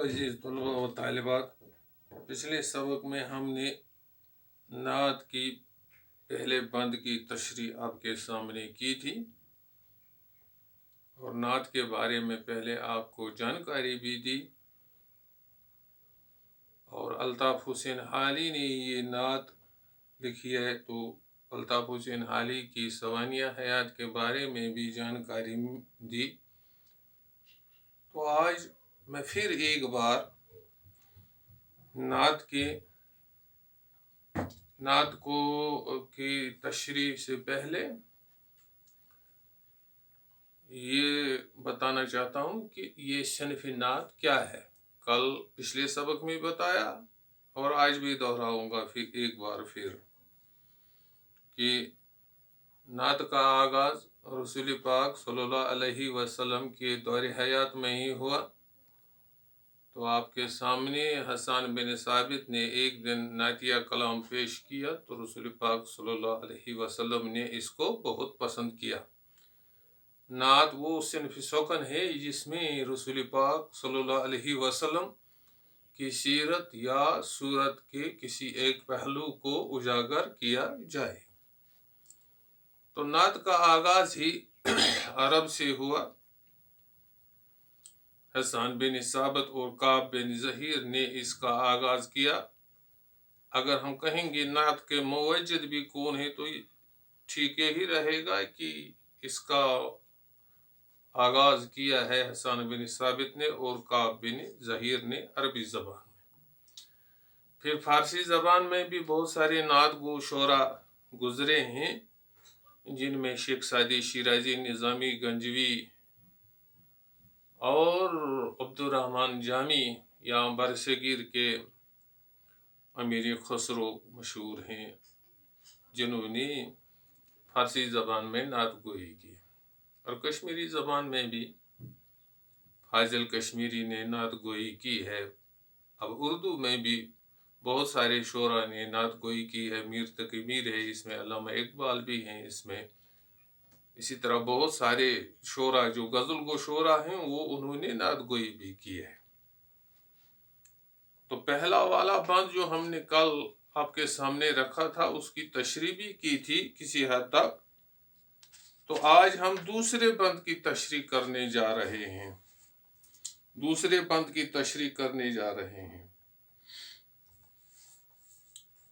عزیز طلباء و طالبات، پچھلے سبق میں ہم نے نعت کی پہلے بند کی تشریح آپ کے سامنے کی تھی اور نعت کے بارے میں پہلے آپ کو جانکاری بھی دی، اور الطاف حسین حالی نے یہ نعت لکھی ہے، تو الطاف حسین حالی کی سوانح حیات کے بارے میں بھی جانکاری دی۔ تو آج میں پھر ایک بار نعت کی تشریح سے پہلے یہ بتانا چاہتا ہوں کہ یہ صنف نعت کیا ہے۔ کل پچھلے سبق میں بتایا اور آج بھی دہراؤں گا پھر ایک بار کہ نعت کا آغاز رسول پاک صلی اللہ علیہ وسلم کے دور حیات میں ہی ہوا۔ تو آپ کے سامنے حسان بن ثابت نے ایک دن نعتیہ کلام پیش کیا، تو رسول پاک صلی اللہ علیہ وسلم نے اس کو بہت پسند کیا۔ نعت وہ صنف سخن ہے جس میں رسول پاک صلی اللہ علیہ وسلم کی سیرت یا صورت کے کسی ایک پہلو کو اجاگر کیا جائے۔ تو نعت کا آغاز ہی عرب سے ہوا۔ حسان بن ثابت اور کعب بن زہیر نے اس کا آغاز کیا۔ اگر ہم کہیں گے نعت کے موجد بھی کون ہے تو ٹھیک ہی رہے گا کہ اس کا آغاز کیا ہے حسان بن ثابت نے اور کعب بن زہیر نے عربی زبان میں۔ پھر فارسی زبان میں بھی بہت سارے نعت گو شعراء گزرے ہیں، جن میں شیخ سعدی شیرازی، نظامی گنجوی اور عبدالرحمن جامی یا برصغیر کے امیر خسرو مشہور ہیں، جنہوں نے فارسی زبان میں نعت گوئی کی۔ اور کشمیری زبان میں بھی فاضل کشمیری نے نعت گوئی کی ہے۔ اب اردو میں بھی بہت سارے شعراء نے نعت گوئی کی ہے۔ میر تقی میر ہے اس میں، علامہ اقبال بھی ہیں اس میں، اسی طرح بہت سارے شعراء جو غزل گو شعراء ہیں انہوں نے نعت گوئی بھی کی ہے۔ تو پہلا والا بند جو ہم نے کل آپ کے سامنے رکھا تھا اس کی تشریح بھی کی تھی کسی حد تک۔ تو آج ہم دوسرے بند کی تشریح کرنے جا رہے ہیں۔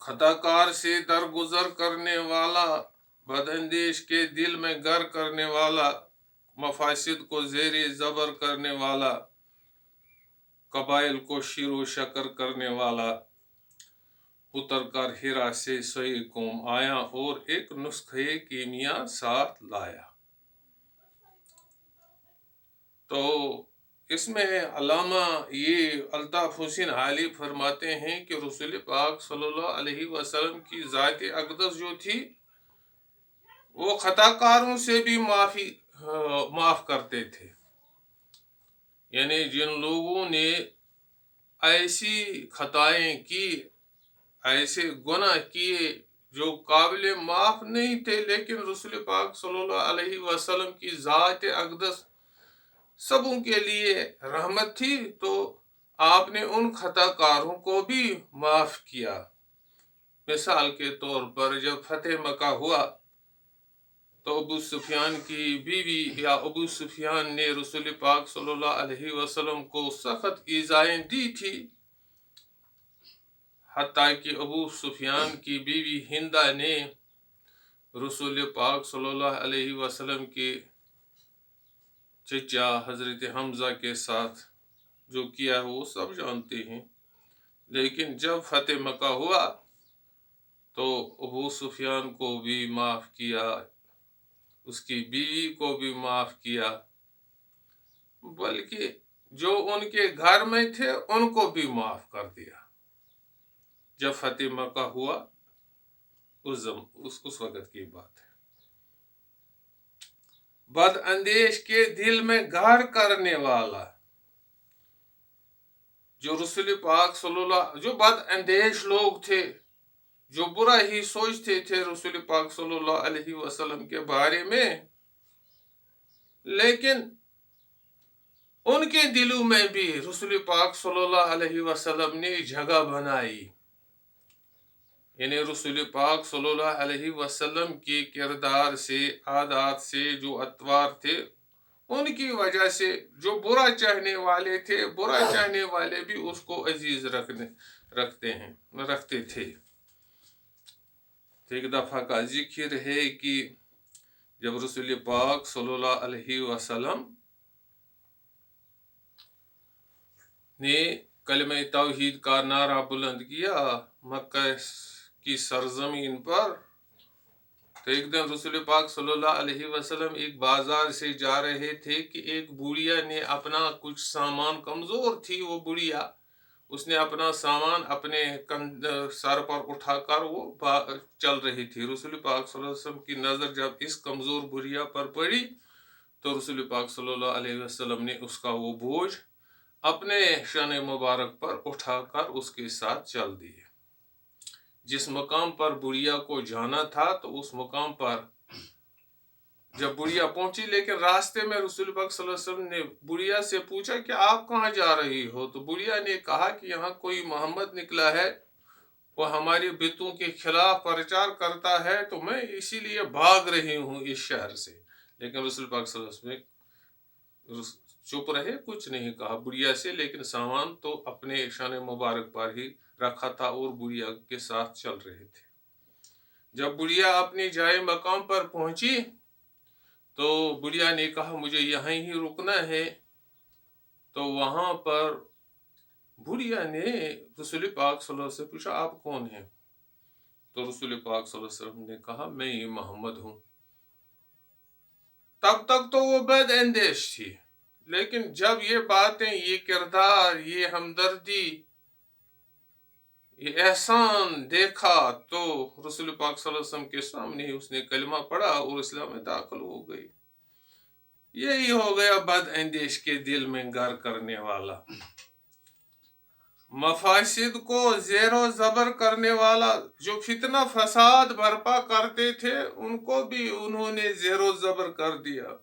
خطا کار سے درگزر کرنے والا، بد اندیش کے دل میں گر کرنے والا، مفاسد کو زیر زبر کرنے والا، قبائل کو شیر و شکر کرنے والا، اتر کر ہرا سے سوئے قوم آیا اور ایک نسخے کیمیا ساتھ لایا۔ تو اس میں علامہ الطاف حسین حالی فرماتے ہیں کہ رسول پاک صلی اللہ علیہ وسلم کی ذات اقدس جو تھی وہ خطا کاروں سے بھی معاف کرتے تھے۔ یعنی جن لوگوں نے ایسی خطائیں کی، ایسے گناہ کیے جو قابل معاف نہیں تھے، لیکن رسول پاک صلی اللہ علیہ وسلم کی ذات اقدس سبوں کے لیے رحمت تھی، تو آپ نے ان خطا کاروں کو بھی معاف کیا۔ مثال کے طور پر جب فتح مکہ ہوا تو ابو سفیان کی بیوی یا ابو سفیان نے رسول پاک صلی اللہ علیہ وسلم کو سخت ایذائیں دی تھی، حتیٰ کہ ابو سفیان کی بیوی ہندہ نے رسول پاک صلی اللہ علیہ وسلم کے چچا حضرت حمزہ کے ساتھ جو کیا وہ سب جانتے ہیں۔ لیکن جب فتح مکہ ہوا تو ابو سفیان کو بھی معاف کیا، اس کی بیوی کو بھی معاف کیا، بلکہ جو ان کے گھر میں تھے ان کو بھی معاف کر دیا۔ جب فتح مکہ ہوا اس وقت کی بات ہے۔ بد اندیش کے دل میں گھر کرنے والا، جو رسول پاک جو بد اندیش لوگ تھے، جو برا ہی سوچتے تھے رسول پاک صلی اللہ علیہ وسلم کے بارے میں، لیکن उनके दिलों में भी रसूल पाक सल्लल्लाहु अलैहि वसल्लम ने जगह बनाई। यानी रसूल पाक सल्लल्लाहु अलैहि वसल्लम के किरदार से, आदात से, जो अतवार थे, उनकी वजह से जो बुरा चाहने वाले थे, बुरा चाहने वाले भी उसको अजीज रखते थे। तो एक दफ़ा का जिक्र है कि जब रसूल पाक सल्लल्लाहु अलैहि वसल्लम ने कलमा तौहीद का नारा बुलंद किया मक्का की सरजमीन पर, तो एक दिन रसूल पाक सल्लल्लाहु अलैहि वसल्लम एक बाजार से जा रहे थे कि एक बुढ़िया ने अपना कुछ सामान, कमज़ोर थी वो बुढ़िया, उसने अपना सामान अपने सर पर उठाकर वो चल रही थी। रसूल पाक सल्लल्लाहु अलैहि वसल्लम की नज़र जब इस कमज़ोर बुढ़िया पर पड़ी तो रसूल पाक सल्लल्लाहु अलैहि वसल्लम ने उसका वो बोझ अपने शान मुबारक पर उठाकर उसके साथ चल दिए। जिस मकाम पर बुढ़िया को जाना था तो उस मकाम पर जब बुढ़िया पहुंची, लेकिन रास्ते में रसूल पाक सल्लल्लाहु अलैहि वसल्लम ने बुढ़िया से पूछा कि आप कहाँ जा रही हो? तो बुढ़िया ने कहा कि यहाँ कोई मोहम्मद निकला है, वो हमारी बितों के खिलाफ प्रचार करता है, तो मैं इसीलिए भाग रही हूँ इस शहर से। लेकिन रसूल पाक सल्लल्लाहु अलैहि वसल्लम चुप रहे, कुछ नहीं कहा बुढ़िया से, लेकिन सामान तो अपने शान मुबारक पर ही रखा था और बुढ़िया के साथ चल रहे थे। जब बुढ़िया अपनी जाए मकाम पर पहुंची तो बुढ़िया ने कहा मुझे यहाँ ही रुकना है। तो वहां पर बुढ़िया ने रसूल पाक सल्लल्लाहु अलैहि वसल्लम से पूछा आप कौन हैं? तो रसूल पाक सल्लल्लाहु अलैहि वसल्लम ने कहा मैं ही मोहम्मद हूँ। तब तक तो वो बदअंदेश थी, लेकिन जब ये बातें, ये किरदार, ये हमदर्दी, ये एहसान देखा तो रसूल पाक सल्लल्लाहु अलैहि वसल्लम के सामने ही उसने कलमा पढ़ा और इस्लाम में दाखिल हो गई। यही हो गया बदअंदेश के दिल में घर करने वाला, मफासिद को ज़ेरो ज़बर करने वाला। जो फितना फसाद बर्पा करते थे उनको भी उन्होंने ज़ेरो ज़बर कर दिया।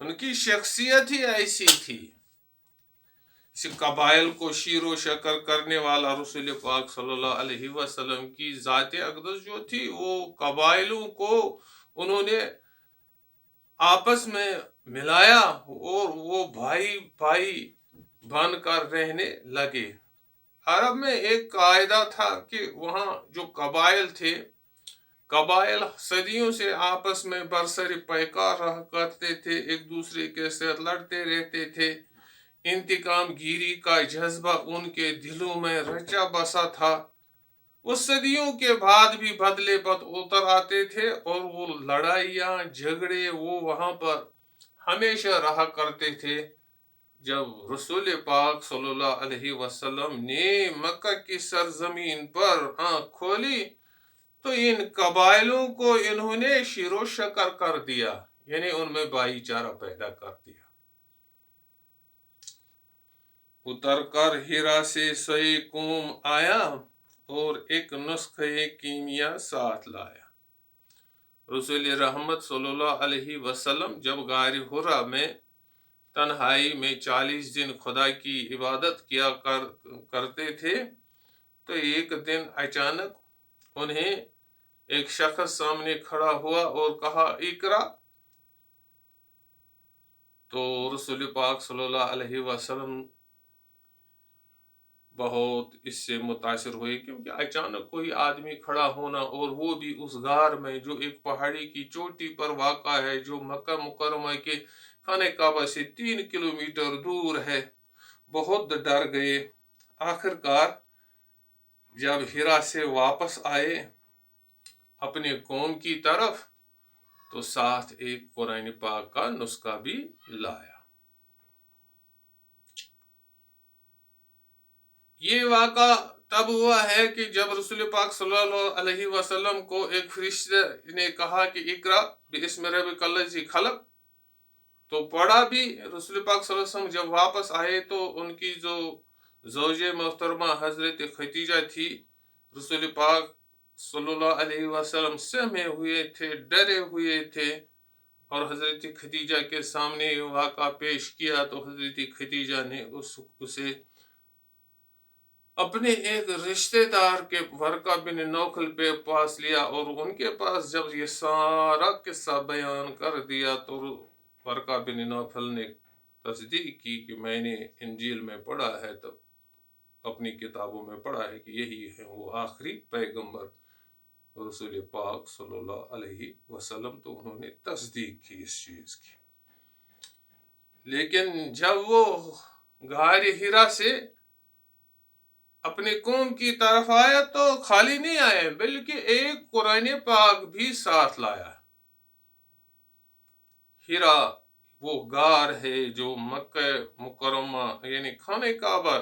उनकी शख्सियत ही ऐसी थी। कबाइल को शीरो शकर करने वाला रसूल पाक सल्लल्लाहु अलैहि वसल्लम की ज़ात अक़दस जो थी, वो कबाइलों को उन्होंने आपस में मिलाया और वो भाई भाई बनकर रहने लगे। अरब में एक कायदा था कि वहाँ जो कबाइल थे, कबाइल सदियों से आपस में बरसरी पैकार रहा करते थे, एक दूसरे के साथ लड़ते रहते थे। इंतकाम गिरी का जज्बा उनके दिलों में रचा बसा था। वो सदियों के बाद भी बदले पर उतर आते थे और वो लड़ाइयाँ झगड़े वो वहाँ पर हमेशा रहा करते थे। जब रसूल पाक सल्लल्लाहु अलैहि वसल्लम ने मक्का की सरजमीन पर आँख खोली तो इन कबाइलों को इन्होंने शिरो शकर कर दिया, यानी उनमें भाईचारा पैदा कर दिया। उतर कर हिरा से सोए कौम आया और एक नुस्खे कीमिया साथ लाया। रसूल रहमत सल्लल्लाहु अलैहि वसल्लम जब गार हुरा में तन्हाई में 40 दिन खुदा की इबादत किया करते थे, तो एक दिन अचानक उन्हें एक शख्स सामने खड़ा हुआ और कहा इकरा। तो रसूल पाक सल्लल्लाहु अलैहि वसल्लम बहुत इससे मुतासिर हुए, क्योंकि अचानक कोई आदमी खड़ा होना और वो भी उस गार में जो एक पहाड़ी की चोटी पर वाक़ा है, जो मक्का मुकर्रमा के खाने काबा से 3 किलोमीटर दूर है। बहुत डर गए। आखिरकार जब हिरा से वापस आए अपने कौम की तरफ तो साथ एक कुरान पाक का नुस्खा भी लाया। ये वाक़ा तब हुआ है कि जब रसूल पाक सल्लल्लाहु अलैहि वसल्लम को एक फरिश्ते ने कहा कि इकरा बिस्मि रब्बिकल्लज़ी खलक़, तो पढ़ा भी। रसूल पाक सल्लल्लाहु अलैहि वसल्लम जब वापस आए तो उनकी जो ज़ौजे मोहतरमा हज़रत खदीजा थी, रसूल पाक सल्लल्लाहु अलैहि वसल्लम सहमे हुए थे, डरे हुए थे। اور حضرت خدیجہ کے سامنے یہ واقعہ پیش کیا تو حضرت خدیجہ نے اسے اپنے ایک رشتہ دار کے ورقہ بن نوفل پہ پاس لیا، اور ان کے پاس جب یہ سارا قصہ بیان کر دیا تو ورقہ بن نوفل نے تصدیق کی کہ میں نے انجیل میں پڑھا ہے، تو اپنی کتابوں میں پڑھا ہے کہ یہی ہے وہ آخری پیغمبر رسول پاک صلی اللہ علیہ وسلم۔ تو انہوں نے تصدیق کی اس چیز کی۔ لیکن جب وہ غار حرا سے اپنے قوم کی طرف آیا تو خالی نہیں آیا، بلکہ ایک قرآن پاک بھی ساتھ لایا۔ حرا وہ غار ہے جو مکہ مکرمہ یعنی خانہ کعبہ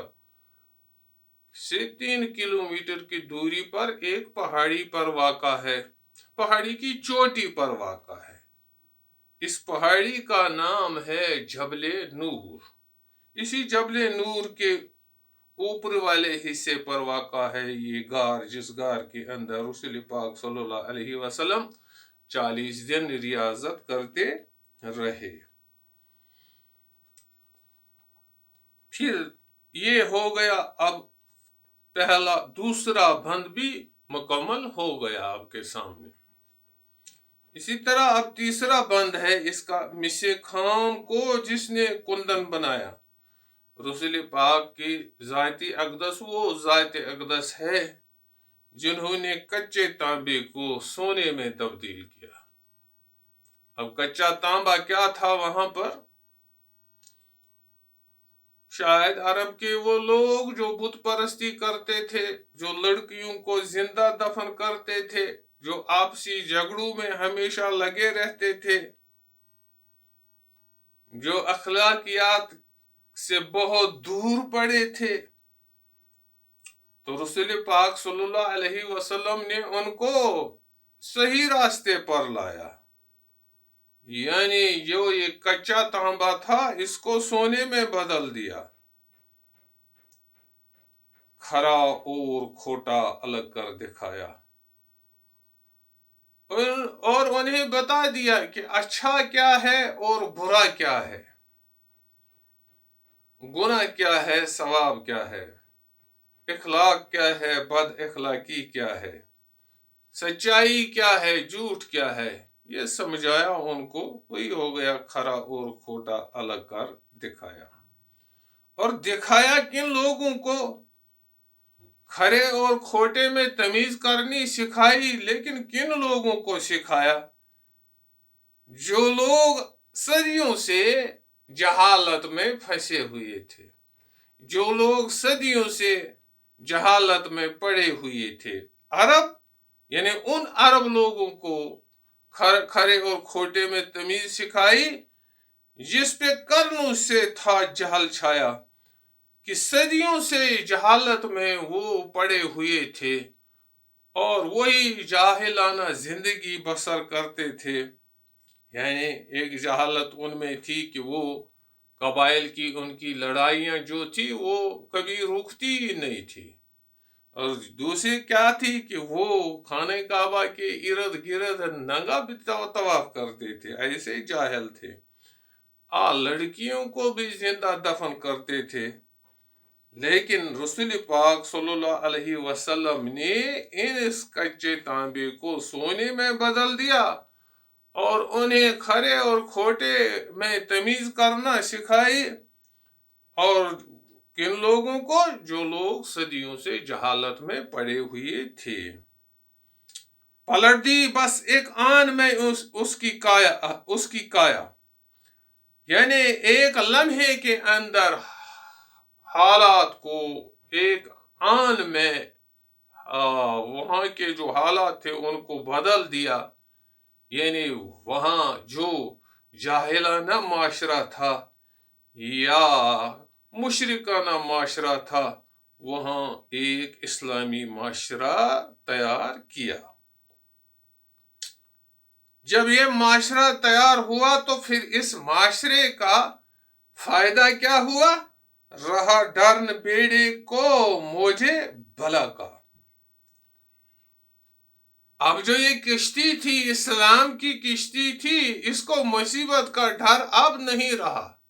سے 3 کلومیٹر کی دوری پر ایک پہاڑی پر واقع ہے، پہاڑی کی چوٹی پر واقع ہے۔ اس پہاڑی کا نام ہے جبل نور۔ اسی جبل نور کے اوپر والے حصے پر واقع ہے یہ غار، جس غار کے اندر رسول پاک صلی اللہ علیہ وسلم 40 دن ریاضت کرتے رہے۔ پھر یہ ہو گیا، اب دوسرا بند بھی مکمل ہو گیا آپ کے سامنے۔ اسی طرح اب تیسرا بند ہے اس کا مس خام کو جس نے کندن بنایا۔ رسول پاک کی ذاتی اقدس وہ ذات اقدس ہے جنہوں نے کچے تانبے کو سونے میں تبدیل کیا۔ اب کچا تانبا کیا تھا وہاں پر؟ شاید عرب کے وہ لوگ جو بت پرستی کرتے تھے، جو لڑکیوں کو زندہ دفن کرتے تھے، جو آپسی جھگڑوں میں ہمیشہ لگے رہتے تھے، جو اخلاقیات سے بہت دور پڑے تھے، تو رسول پاک صلی اللہ علیہ وسلم نے ان کو صحیح راستے پر لایا۔ یعنی جو یہ کچا تانبا تھا اس کو سونے میں بدل دیا، کھرا اور کھوٹا الگ کر دکھایا، اور انہیں بتا دیا کہ اچھا کیا ہے اور برا کیا ہے، گناہ کیا ہے، ثواب کیا ہے، اخلاق کیا ہے، بد اخلاقی کیا ہے، سچائی کیا ہے، جھوٹ کیا ہے، یہ سمجھایا ان کو۔ وہی ہو گیا کھرا اور کھوٹا الگ کر دکھایا۔ اور دکھایا کن لوگوں کو؟ کھرے اور کھوٹے میں تمیز کرنی سکھائی، لیکن کن لوگوں کو سکھایا؟ جو لوگ صدیوں سے جہالت میں پھنسے ہوئے تھے، جو لوگ صدیوں سے جہالت میں پڑے ہوئے تھے۔ عرب یعنی ان عرب لوگوں کو کھرے اور کھوٹے میں تمیز سکھائی جس پہ قرنوں سے تھا جہل چھایا، کہ صدیوں سے جہالت میں وہ پڑے ہوئے تھے اور وہی جاہلانہ زندگی بسر کرتے تھے۔ یعنی ایک جہالت ان میں تھی کہ وہ قبائل کی ان کی لڑائیاں جو تھی وہ کبھی رکتی ہی نہیں تھی، اور دوسری کیا تھی کہ وہ خانہ کعبہ کے ارد گرد ننگا بھی طواف کرتے تھے، ایسے جاہل تھے۔ لڑکیوں کو بھی زندہ دفن کرتے تھے۔ لیکن رسول پاک صلی اللہ علیہ وسلم نے اس کچے تانبے کو سونے میں بدل دیا اور انہیں کھرے اور کھوٹے میں تمیز کرنا سکھائی۔ اور کن لوگوں کو؟ جو لوگ صدیوں سے جہالت میں پڑے ہوئے تھے۔ پلٹ دی بس ایک آن میں اس کی کایا، یعنی ایک لمحے کے اندر حالات کو ایک آن میں وہاں کے جو حالات تھے ان کو بدل دیا۔ یعنی وہاں جو جاہلانہ معاشرہ تھا یا مشرکانہ معاشرہ تھا، وہاں ایک اسلامی معاشرہ تیار کیا۔ جب یہ معاشرہ تیار ہوا تو پھر اس معاشرے کا فائدہ کیا ہوا؟ رہا ڈرن بیڑے کو موجے بلا کا۔ अब जो ये किश्ती थी, इस्लाम की किश्ती थी, इसको मुसीबत का डर अब नहीं रहा।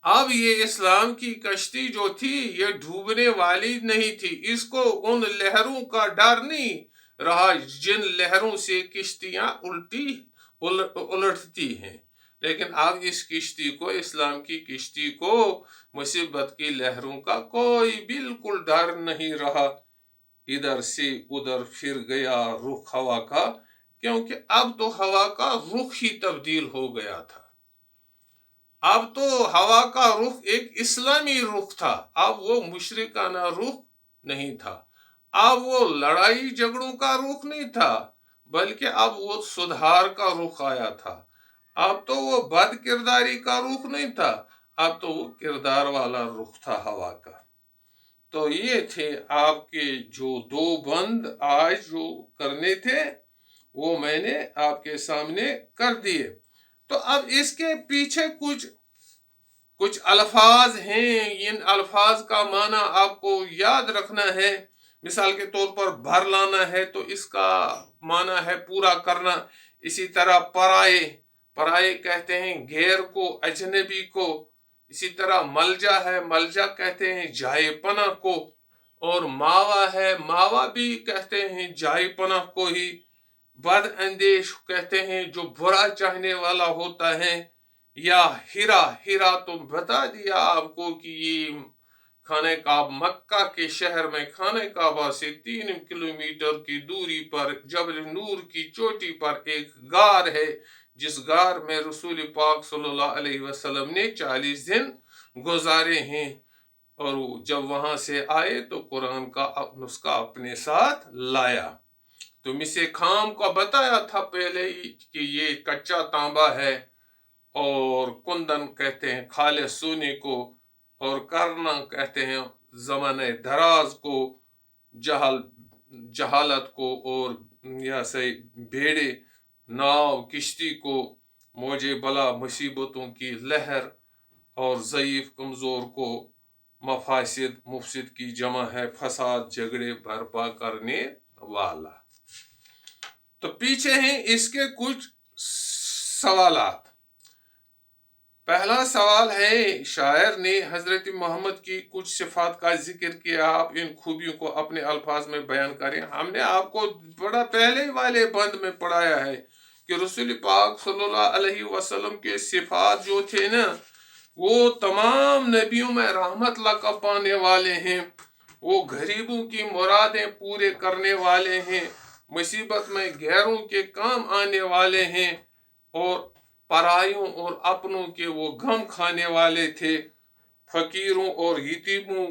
अब ये इस्लाम की कश्ती जो थी ये डूबने वाली नहीं थी, इसको उन लहरों का डर नहीं रहा जिन लहरों से किश्तियां उलटती हैं। लेकिन अब इस किश्ती को, इस्लाम की किश्ती को मुसीबत की लहरों का कोई बिल्कुल डर नहीं रहा। इधर से उधर फिर गया रुख हवा का, क्योंकि अब तो हवा का रुख ही तब्दील हो गया था। अब तो हवा का रुख एक इस्लामी रुख था, अब वो मुशरिकाना रुख नहीं था। अब वो लड़ाई झगड़ों का रुख नहीं था, बल्कि अब वो सुधार का रुख आया था। अब तो वो बद किरदारी का रुख नहीं था, अब तो वो किरदार वाला रुख था हवा का। तो ये थे आपके जो दो बंद आज जो करने थे, वो मैंने आपके सामने कर दिए। तो अब इसके पीछे कुछ अल्फाज हैं, इन अल्फाज का माना आपको याद रखना है। मिसाल के तौर पर भर लाना है तो इसका माना है पूरा करना। इसी तरह पराए कहते हैं गैर को, अजनबी को। इसी तरह मलजा है, मलजा कहते हैं जायपना को। और मावा है, मावा भी कहते हैं जायपना को ही। बद अंदेश कहते हैं जो बुरा चाहने वाला होता है। या हीरा तो बता दिया आपको कि ये खाने काबा, मक्का के शहर में खाने काबा से 3 किलोमीटर की दूरी पर जबल नूर की चोटी पर एक गार है, जिस गार में रसूल पाक सल्लल्लाहु अलैहि वसल्लम ने 40 दिन गुजारे हैं। और जब वहां से आए तो कुरान का नुस्खा अपने साथ लाया। तो मिसे खाम को बताया था पहले ही कि ये कच्चा तांबा है, और कुंदन कहते हैं खाले सोने को, और करना कहते हैं ज़माने दराज को, जहालत को, और या से भेड़े, नाव, किश्ती को, मौजे बला, मुसीबतों की लहर, और ज़ईफ कमज़ोर को, मफासिद, मुफसिद की जमा है फसाद, झगड़े बर्पा करने वाला। तो पीछे हैं इसके कुछ सवालात। पहला सवाल है, शायर ने हजरत मोहम्मद की कुछ सिफात का जिक्र किया, आप इन खूबियों को अपने अल्फाज में बयान करें। हमने आपको बड़ा पहले वाले बंद में पढ़ाया है कि रसूल पाक सल्लल्लाहु अलैहि वसल्लम के सिफात जो थे ना, वो तमाम नबियों में रहमत लक़ब पाने वाले हैं। वो गरीबों की मुरादें पूरे करने वाले हैं, मुसीबत में गैरों के काम आने वाले हैं, और परायों और अपनों के वो गम खाने वाले थे। फकीरों और यतीमों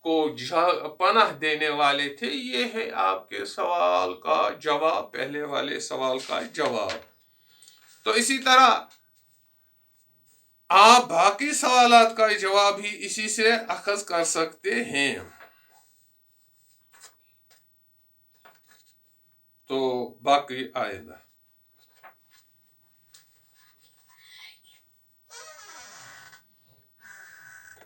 को पनाह देने वाले थे। ये है आपके सवाल का जवाब, पहले वाले सवाल का जवाब। तो इसी तरह आप बाकी सवालात का जवाब भी इसी से अखज़ कर सकते हैं। तो बाकी आएगा।